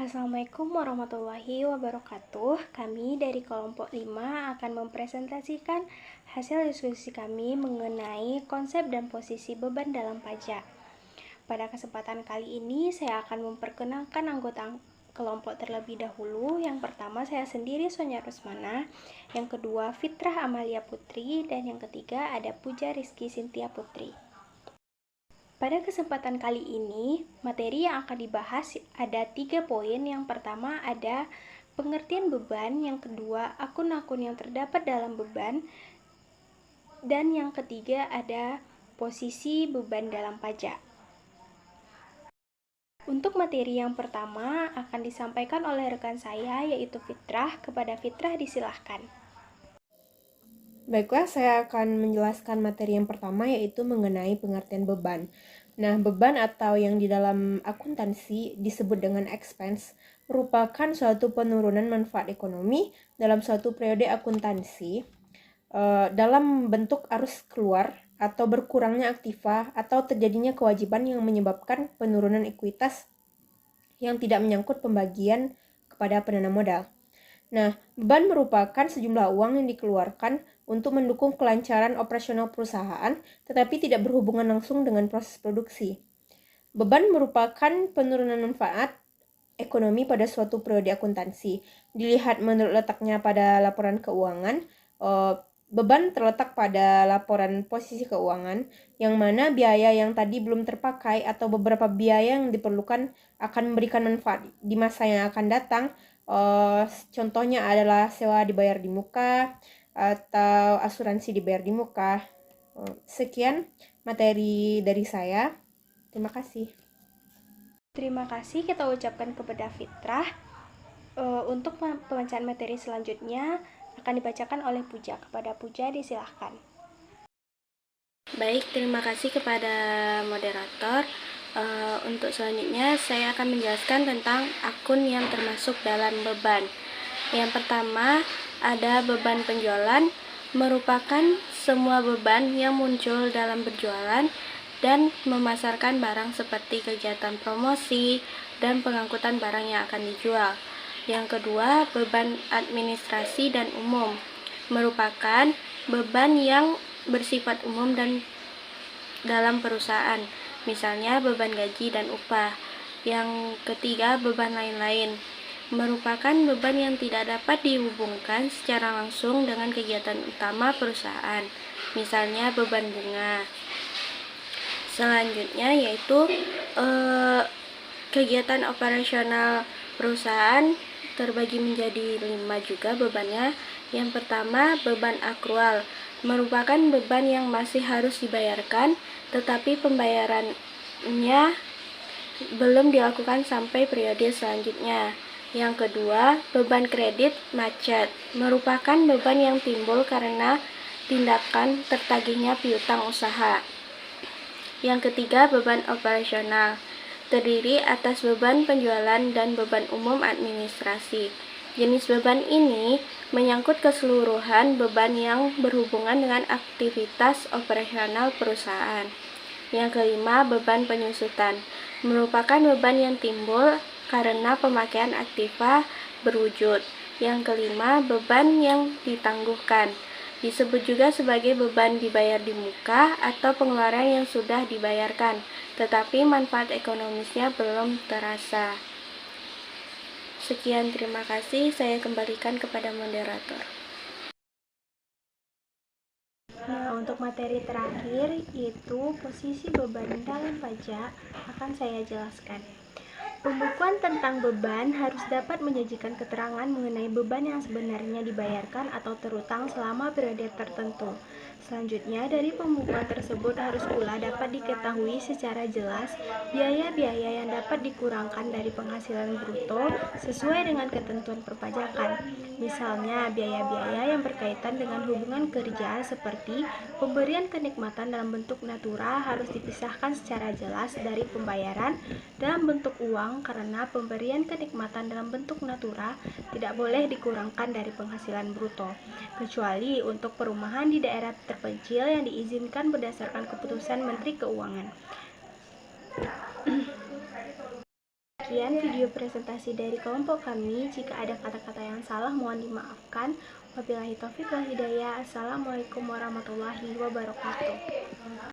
Assalamualaikum warahmatullahi wabarakatuh. Kami dari kelompok 5 akan mempresentasikan hasil diskusi kami mengenai konsep dan posisi beban dalam pajak. Pada kesempatan kali ini saya akan memperkenalkan anggota kelompok terlebih dahulu. Yang pertama saya sendiri, Sonya Rusmana. Yang kedua Fitrah Amalia Putri. Dan yang ketiga ada Puja Rizky Sintia Putri. Pada kesempatan kali ini, materi yang akan dibahas ada 3 poin. Yang pertama ada pengertian beban, yang kedua akun-akun yang terdapat dalam beban, dan yang ketiga ada posisi beban dalam pajak. Untuk materi yang pertama akan disampaikan oleh rekan saya yaitu Fitrah. Kepada Fitrah disilahkan. Baiklah, saya akan menjelaskan materi yang pertama yaitu mengenai pengertian beban. Nah, beban atau yang di dalam akuntansi disebut dengan expense merupakan suatu penurunan manfaat ekonomi dalam suatu periode akuntansi dalam bentuk arus keluar atau berkurangnya aktiva atau terjadinya kewajiban yang menyebabkan penurunan ekuitas yang tidak menyangkut pembagian kepada penanam modal. Nah, beban merupakan sejumlah uang yang dikeluarkan untuk mendukung kelancaran operasional perusahaan, tetapi tidak berhubungan langsung dengan proses produksi. Beban merupakan penurunan manfaat ekonomi pada suatu periode akuntansi. Dilihat menurut letaknya pada laporan keuangan, beban terletak pada laporan posisi keuangan, yang mana biaya yang tadi belum terpakai atau beberapa biaya yang diperlukan akan memberikan manfaat di masa yang akan datang. Contohnya adalah sewa dibayar di muka atau asuransi dibayar di muka. Sekian materi dari saya. Terima kasih. Terima kasih kita ucapkan kepada Fitrah. Untuk pembacaan materi selanjutnya akan dibacakan oleh Puja. Kepada Puja disilahkan. Baik, terima kasih kepada moderator. Untuk selanjutnya saya akan menjelaskan tentang akun yang termasuk dalam beban. Yang pertama ada beban penjualan, merupakan semua beban yang muncul dalam berjualan dan memasarkan barang seperti kegiatan promosi dan pengangkutan barang yang akan dijual. Yang kedua, beban administrasi dan umum, merupakan beban yang bersifat umum dan dalam perusahaan, misalnya beban gaji dan upah. Yang ketiga, beban lain-lain, merupakan beban yang tidak dapat dihubungkan secara langsung dengan kegiatan utama perusahaan, misalnya beban bunga. Selanjutnya yaitu kegiatan operasional perusahaan terbagi menjadi 5 juga bebannya. Yang pertama, beban akrual, merupakan beban yang masih harus dibayarkan tetapi pembayarannya belum dilakukan sampai periode selanjutnya. Yang kedua, beban kredit macet, merupakan beban yang timbul karena tindakan tertagihnya piutang usaha. Yang ketiga, beban operasional, terdiri atas beban penjualan dan beban umum administrasi. Jenis beban ini menyangkut keseluruhan beban yang berhubungan dengan aktivitas operasional perusahaan. Yang kelima, beban penyusutan, merupakan beban yang timbul karena pemakaian aktiva berwujud. Yang kelima, beban yang ditangguhkan, disebut juga sebagai beban dibayar di muka atau pengeluaran yang sudah dibayarkan, tetapi manfaat ekonomisnya belum terasa. Sekian, terima kasih. Saya kembalikan kepada moderator. Nah, untuk materi terakhir yaitu posisi beban dalam pajak akan saya jelaskan. Pembukuan tentang beban harus dapat menyajikan keterangan mengenai beban yang sebenarnya dibayarkan atau terutang selama periode tertentu. Selanjutnya, dari pembukuan tersebut harus pula dapat diketahui secara jelas biaya-biaya yang dapat dikurangkan dari penghasilan bruto sesuai dengan ketentuan perpajakan. Misalnya, biaya-biaya yang berkaitan dengan hubungan kerja seperti pemberian kenikmatan dalam bentuk natura harus dipisahkan secara jelas dari pembayaran dalam bentuk uang, karena pemberian kenikmatan dalam bentuk natura tidak boleh dikurangkan dari penghasilan bruto, kecuali untuk perumahan di daerah terpencil yang diizinkan berdasarkan keputusan Menteri Keuangan. Sekian video presentasi dari kelompok kami. Jika ada kata-kata yang salah, mohon dimaafkan. Wabillahi taufiq wal hidayah. Assalamualaikum warahmatullahi wabarakatuh.